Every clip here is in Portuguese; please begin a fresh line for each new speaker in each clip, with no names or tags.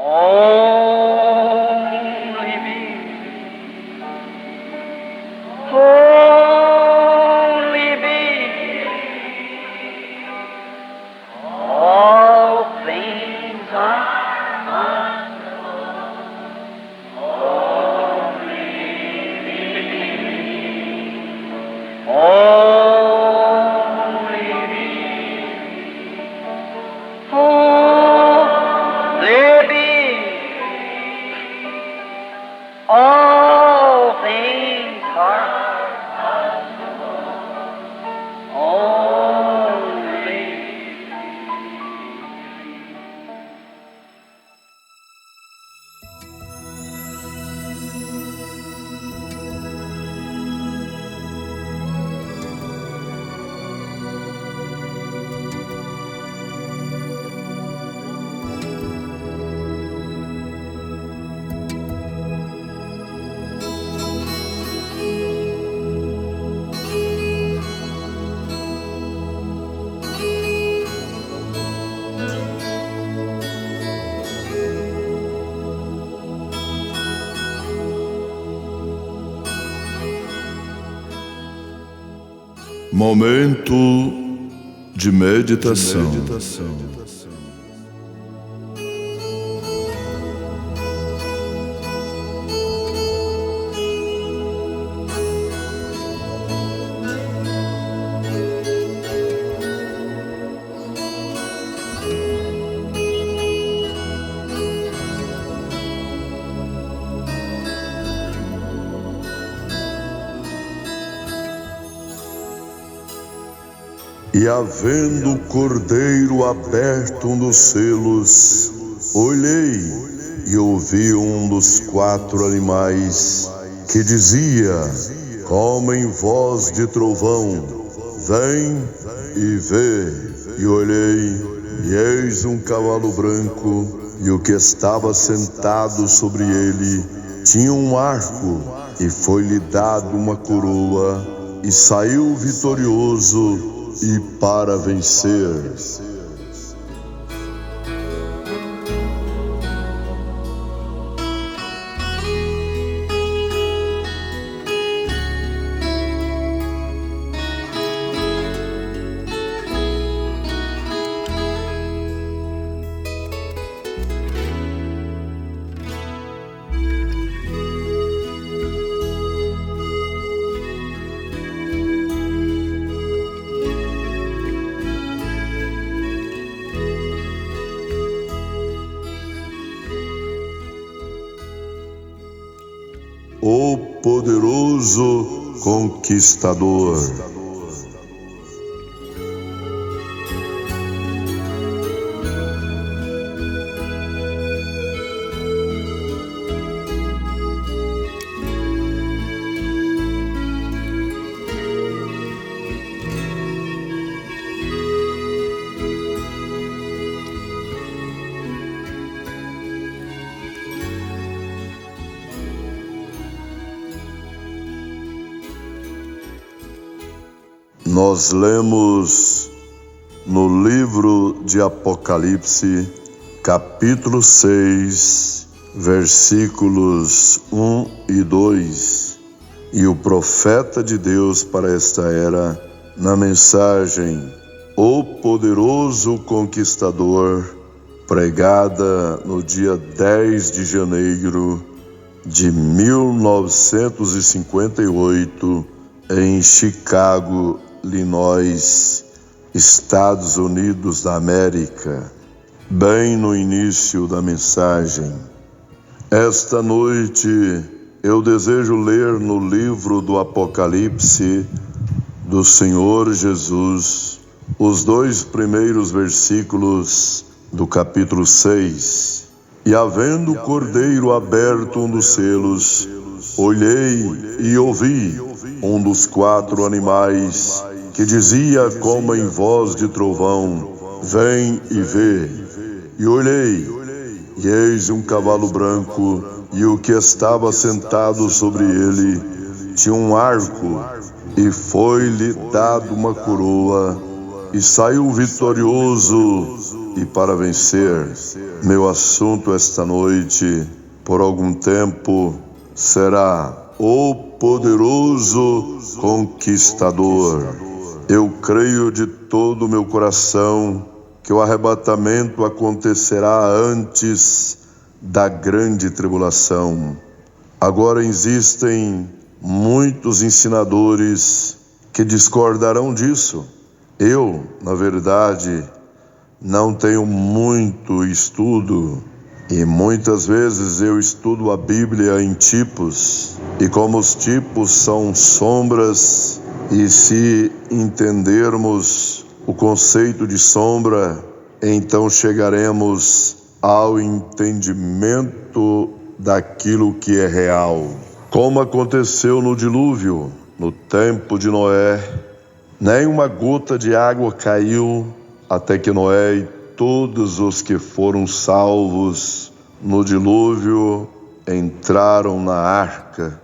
Only me. Only me. All things are only me. Only me. All things are only.
Momento de meditação. E havendo o cordeiro aberto um dos selos, olhei e ouvi um dos 4 animais que dizia, como em voz de trovão, vem e vê. E olhei, e eis um cavalo branco, e o que estava sentado sobre ele tinha um arco, e foi-lhe dado uma coroa, e saiu vitorioso e para vencer. O poderoso conquistador. Nós lemos no livro de Apocalipse, capítulo 6, versículos 1 e 2. E o profeta de Deus para esta era, na mensagem O Poderoso Conquistador, pregada no dia 10 de janeiro de 1958, em Chicago, Illinois, Estados Unidos da América, bem no início da mensagem. Esta noite eu desejo ler no livro do Apocalipse do Senhor Jesus os 2 primeiros versículos do capítulo 6. E havendo o cordeiro aberto um dos selos, olhei e ouvi um dos 4 animais que dizia como em voz de trovão, vem e vê. E olhei, e eis um cavalo branco, e o que estava sentado sobre ele tinha um arco, e foi-lhe dado uma coroa, e saiu vitorioso e para vencer. Meu assunto esta noite, por algum tempo, será o poderoso conquistador. Eu creio de todo o meu coração que o arrebatamento acontecerá antes da grande tribulação. Agora existem muitos ensinadores que discordarão disso. Eu, na verdade, não tenho muito estudo e muitas vezes eu estudo a Bíblia em tipos, e como os tipos são sombras, e se entendermos o conceito de sombra, então chegaremos ao entendimento daquilo que é real. Como aconteceu no dilúvio, no tempo de Noé, nem uma gota de água caiu até que Noé e todos os que foram salvos no dilúvio entraram na arca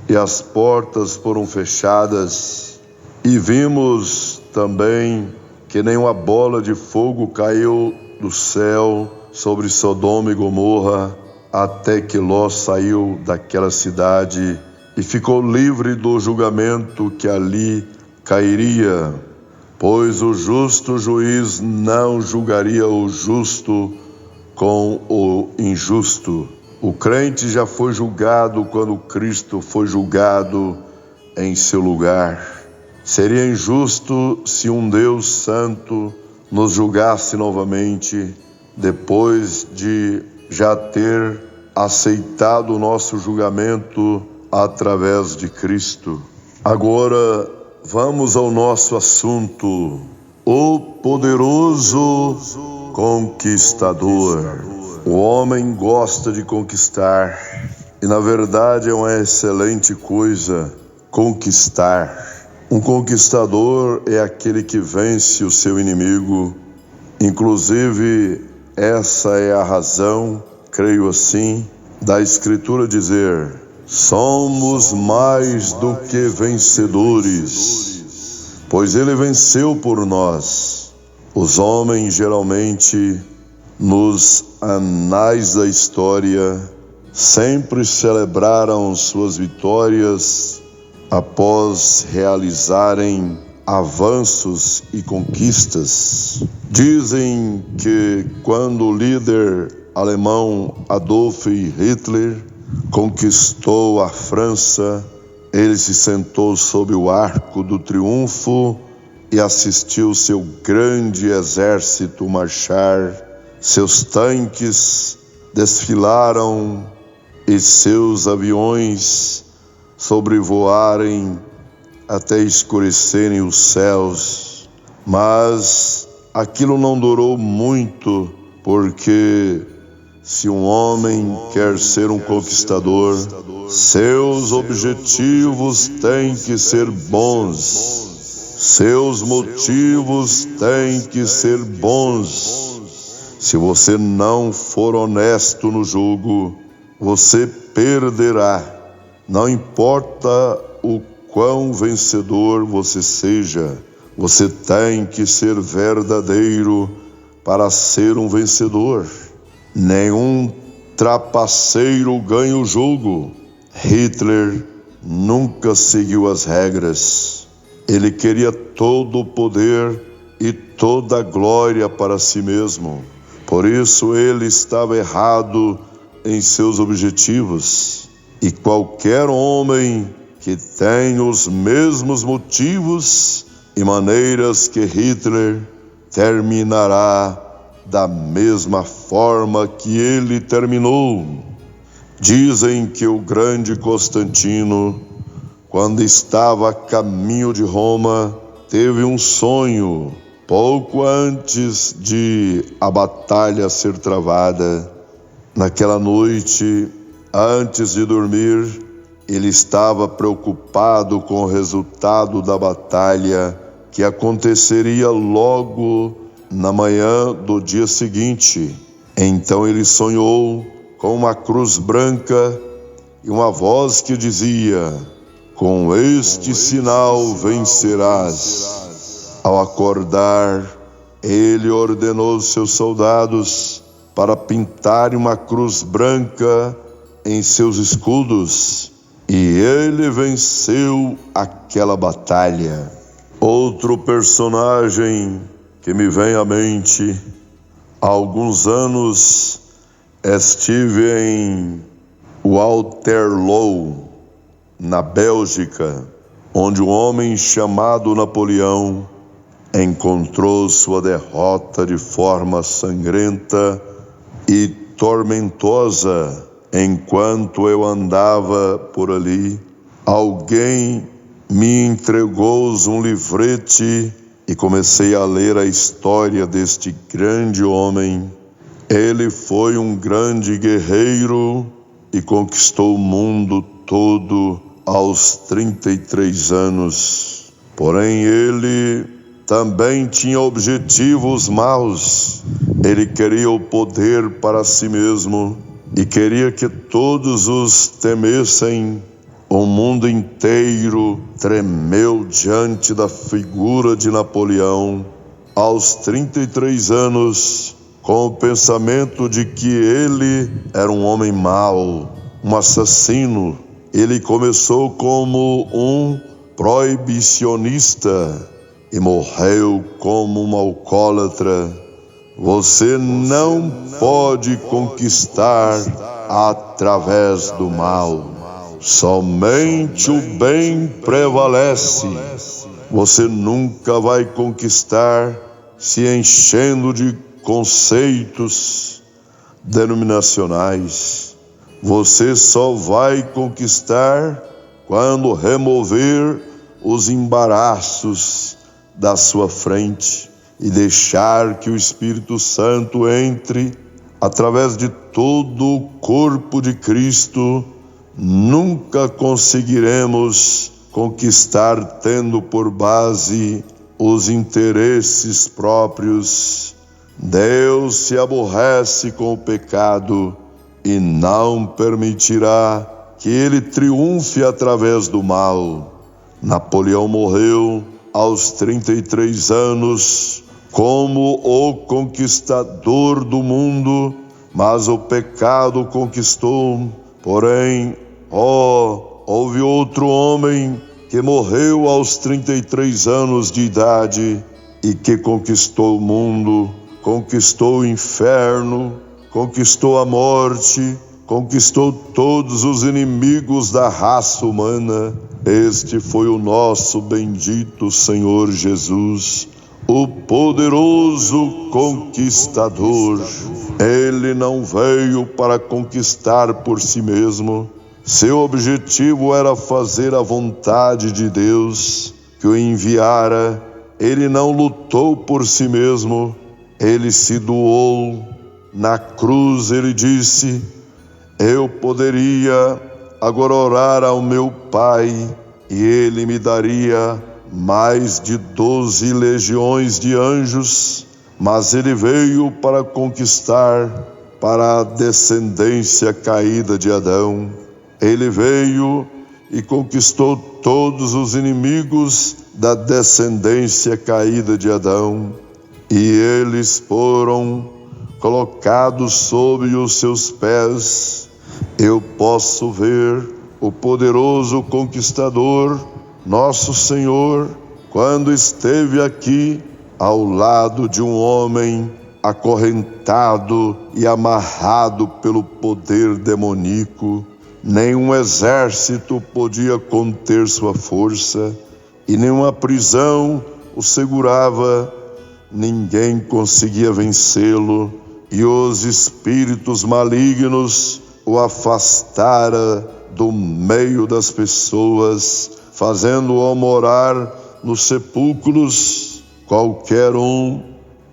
e as portas foram fechadas. E vimos também que nenhuma bola de fogo caiu do céu sobre Sodoma e Gomorra até que Ló saiu daquela cidade e ficou livre do julgamento que ali cairia, pois o justo juiz não julgaria o justo com o injusto. O crente já foi julgado quando Cristo foi julgado em seu lugar. Seria injusto se um Deus santo nos julgasse novamente depois de já ter aceitado o nosso julgamento através de Cristo. Agora vamos ao nosso assunto, o poderoso conquistador. O homem gosta de conquistar e na verdade é uma excelente coisa conquistar. Um conquistador é aquele que vence o seu inimigo. Inclusive, essa é a razão, creio assim, da Escritura dizer: somos mais do que vencedores, pois Ele venceu por nós. Os homens geralmente, nos anais da história, sempre celebraram suas vitórias após realizarem avanços e conquistas. Dizem que quando o líder alemão Adolf Hitler conquistou a França, ele se sentou sob o arco do triunfo e assistiu seu grande exército marchar. Seus tanques desfilaram e seus aviões sobrevoarem até escurecerem os céus. Mas aquilo não durou muito, porque se um homem quer ser um conquistador, seus objetivos têm que ser bons, seus motivos têm que ser bons. Se você não for honesto no jogo, você perderá. Não importa o quão vencedor você seja, você tem que ser verdadeiro para ser um vencedor. Nenhum trapaceiro ganha o jogo. Hitler nunca seguiu as regras. Ele queria todo o poder e toda a glória para si mesmo. Por isso ele estava errado em seus objetivos. E qualquer homem que tem os mesmos motivos e maneiras que Hitler terminará da mesma forma que ele terminou. Dizem que o grande Constantino, quando estava a caminho de Roma, teve um sonho pouco antes de a batalha ser travada. Naquela noite, antes de dormir, ele estava preocupado com o resultado da batalha que aconteceria logo na manhã do dia seguinte. Então ele sonhou com uma cruz branca e uma voz que dizia: com este sinal vencerás. Ao acordar, ele ordenou seus soldados para pintarem uma cruz branca em seus escudos, e ele venceu aquela batalha. Outro personagem que me vem à mente: há alguns anos estive em Waterloo, na Bélgica, onde um homem chamado Napoleão encontrou sua derrota de forma sangrenta e tormentosa. Enquanto eu andava por ali, alguém me entregou um livrete e comecei a ler a história deste grande homem. Ele foi um grande guerreiro e conquistou o mundo todo aos 33 anos. Porém, ele também tinha objetivos maus. Ele queria o poder para si mesmo e queria que todos os temessem. O mundo inteiro tremeu diante da figura de Napoleão. Aos 33 anos, com o pensamento de que ele era um homem mau, um assassino, ele começou como um proibicionista e morreu como um alcoólatra. Você não pode conquistar através do mal. Somente o bem prevalece. Você nunca vai conquistar se enchendo de conceitos denominacionais. Você só vai conquistar quando remover os embaraços da sua frente e deixar que o Espírito Santo entre através de todo o corpo de Cristo. Nunca conseguiremos conquistar tendo por base os interesses próprios. Deus se aborrece com o pecado e não permitirá que ele triunfe através do mal. Napoleão morreu aos 33 anos como o conquistador do mundo, mas o pecado conquistou. Porém, houve outro homem que morreu aos 33 anos de idade e que conquistou o mundo, conquistou o inferno, conquistou a morte, conquistou todos os inimigos da raça humana. Este foi o nosso bendito Senhor Jesus, o poderoso conquistador. Ele não veio para conquistar por si mesmo. Seu objetivo era fazer a vontade de Deus que o enviara. Ele não lutou por si mesmo. Ele se doou. Na cruz ele disse: eu poderia agora orar ao meu Pai e ele me daria mais de 12 legiões de anjos, mas ele veio para conquistar para a descendência caída de Adão. Ele veio e conquistou todos os inimigos da descendência caída de Adão, e eles foram colocados sob os seus pés. Eu posso ver o poderoso conquistador, nosso Senhor, quando esteve aqui ao lado de um homem acorrentado e amarrado pelo poder demoníaco. Nenhum exército podia conter sua força e nenhuma prisão o segurava. Ninguém conseguia vencê-lo e os espíritos malignos o afastara do meio das pessoas, fazendo-o morar nos sepulcros. Qualquer um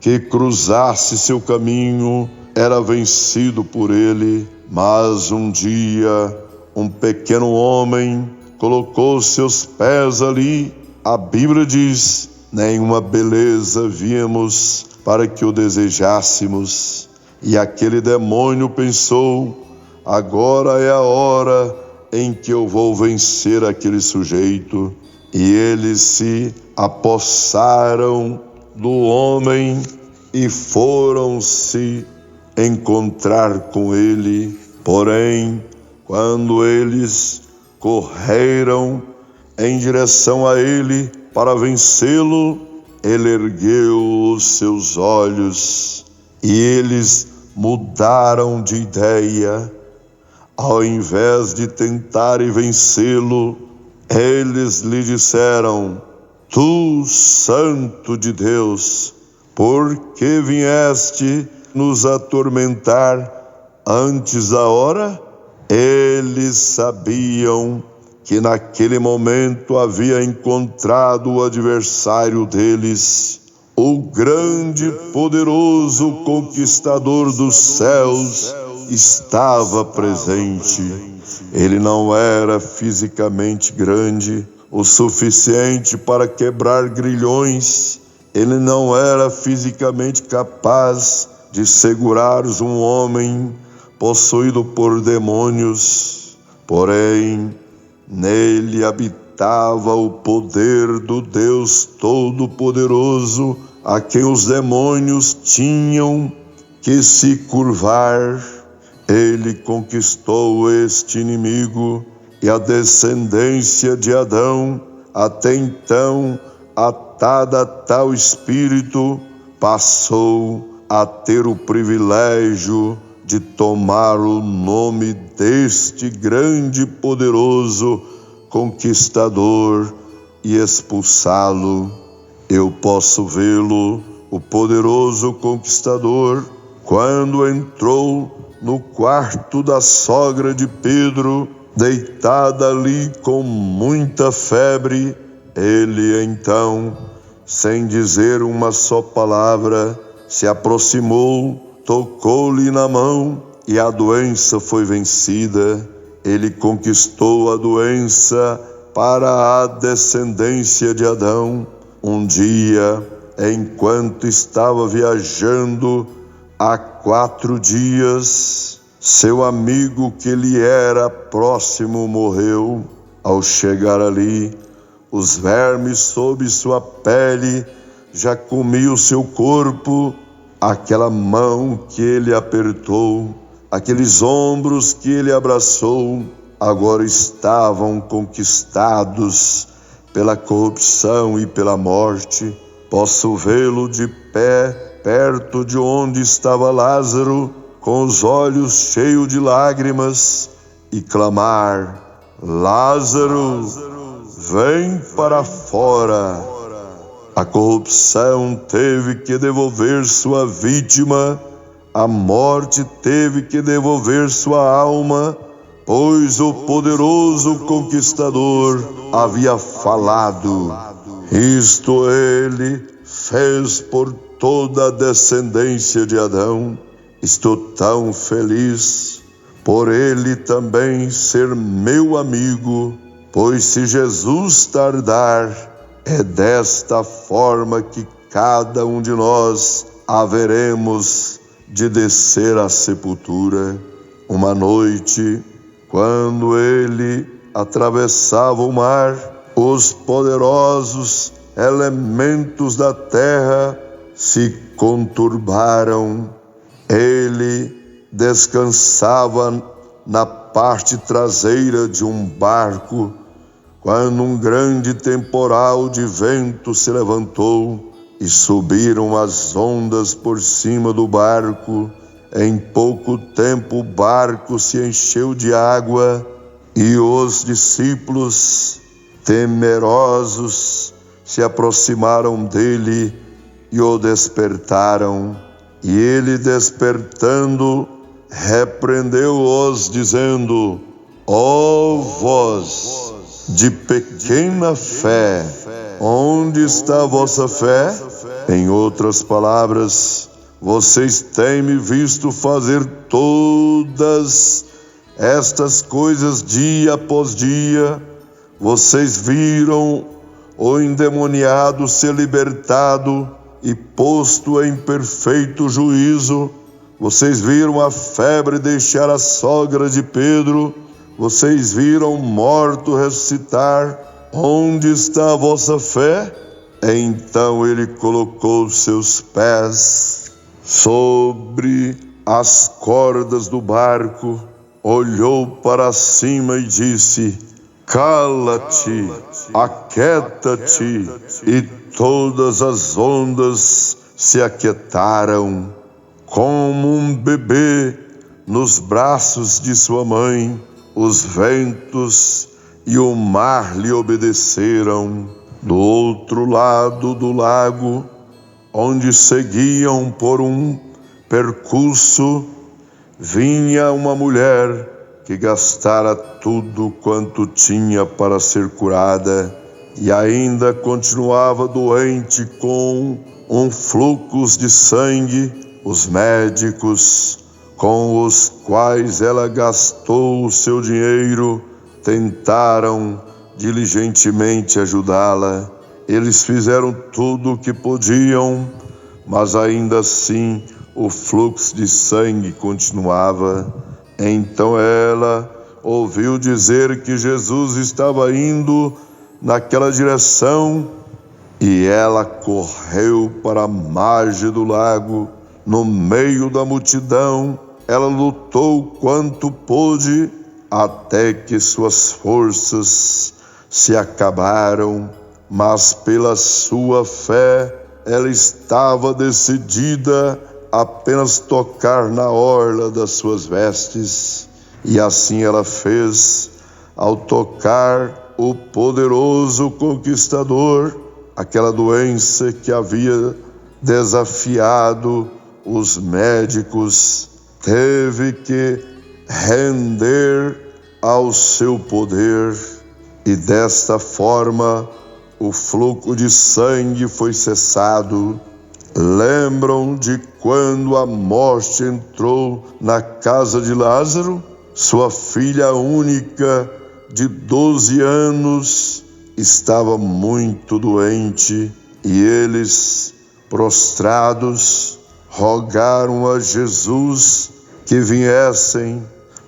que cruzasse seu caminho era vencido por ele. Mas um dia, um pequeno homem colocou seus pés ali. A Bíblia diz: nenhuma beleza víamos para que o desejássemos. E aquele demônio pensou: agora é a hora em que eu vou vencer aquele sujeito. E eles se apossaram do homem e foram se encontrar com ele. Porém, quando eles correram em direção a ele para vencê-lo, ele ergueu os seus olhos e eles mudaram de ideia. Ao invés de tentarem vencê-lo, eles lhe disseram: Tu, Santo de Deus, por que vieste nos atormentar antes da hora? Eles sabiam que naquele momento havia encontrado o adversário deles, o grande, poderoso conquistador dos céus estava presente. Ele não era fisicamente grande o suficiente para quebrar grilhões. Ele não era fisicamente capaz de segurar um homem possuído por demônios. Porém, nele habitava o poder do Deus Todo-Poderoso, a quem os demônios tinham que se curvar. Ele conquistou este inimigo e a descendência de Adão, até então atada a tal espírito, passou a ter o privilégio de tomar o nome deste grande e poderoso conquistador e expulsá-lo. Eu posso vê-lo, o poderoso conquistador, quando entrou no quarto da sogra de Pedro, deitada ali com muita febre. Ele então, sem dizer uma só palavra, se aproximou, tocou-lhe na mão e a doença foi vencida. Ele conquistou a doença para a descendência de Adão. Um dia, enquanto estava viajando há 4 dias, seu amigo que lhe era próximo morreu. Ao chegar ali, os vermes sob sua pele já comiam o seu corpo. Aquela mão que ele apertou, aqueles ombros que ele abraçou, agora estavam conquistados pela corrupção e pela morte. Posso vê-lo de pé perto de onde estava Lázaro, com os olhos cheios de lágrimas, e clamar: Lázaro, vem para fora. A corrupção teve que devolver sua vítima, a morte teve que devolver sua alma, pois o poderoso conquistador havia falado. Isto ele fez por toda a descendência de Adão. Estou tão feliz por ele também ser meu amigo, pois se Jesus tardar, é desta forma que cada um de nós haveremos de descer à sepultura. Uma noite, quando ele atravessava o mar, os poderosos elementos da terra se conturbaram. Ele descansava na parte traseira de um barco, quando um grande temporal de vento se levantou e subiram as ondas por cima do barco. Em pouco tempo o barco se encheu de água e os discípulos, temerosos, se aproximaram dele e o despertaram. E ele, despertando, repreendeu-os, dizendo: ó vós de pequena fé, onde está a vossa fé? Em outras palavras, vocês têm me visto fazer todas estas coisas dia após dia. Vocês viram o endemoniado ser libertado e posto em perfeito juízo. Vocês viram a febre deixar a sogra de Pedro. Vocês viram o morto ressuscitar. Onde está a vossa fé? Então ele colocou seus pés sobre as cordas do barco, olhou para cima e disse: cala-te, aquieta-te. E todas as ondas se aquietaram. Como um bebê nos braços de sua mãe, os ventos e o mar lhe obedeceram. Do outro lado do lago, onde seguiam por um percurso, vinha uma mulher que gastara tudo quanto tinha para ser curada e ainda continuava doente com um fluxo de sangue. Os médicos com os quais ela gastou o seu dinheiro tentaram diligentemente ajudá-la. Eles fizeram tudo o que podiam, mas ainda assim o fluxo de sangue continuava. Então ela ouviu dizer que Jesus estava indo naquela direção e ela correu para a margem do lago. No meio da multidão, ela lutou quanto pôde até que suas forças se acabaram, mas pela sua fé ela estava decidida a apenas tocar na orla das suas vestes. E assim ela fez. Ao tocar o poderoso conquistador, aquela doença que havia desafiado os médicos teve que render ao seu poder, e desta forma o fluxo de sangue foi cessado. Lembram de quando a morte entrou na casa de Lázaro? Sua filha única, de 12 anos, estava muito doente, e eles, prostrados, rogaram a Jesus que viessem.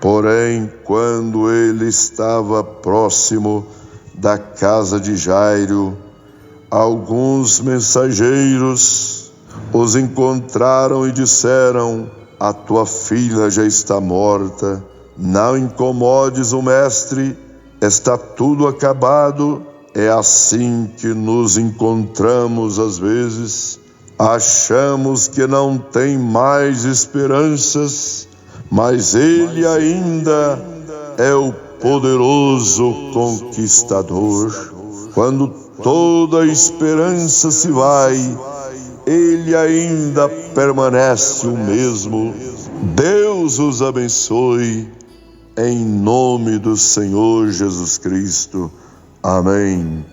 Porém, quando ele estava próximo da casa de Jairo, alguns mensageiros os encontraram e disseram: a tua filha já está morta, não incomodes o mestre, está tudo acabado. É assim que nos encontramos às vezes. Achamos que não tem mais esperanças, mas Ele ainda é o poderoso conquistador. Quando toda a esperança se vai, Ele ainda permanece o mesmo. Deus os abençoe, em nome do Senhor Jesus Cristo. Amém.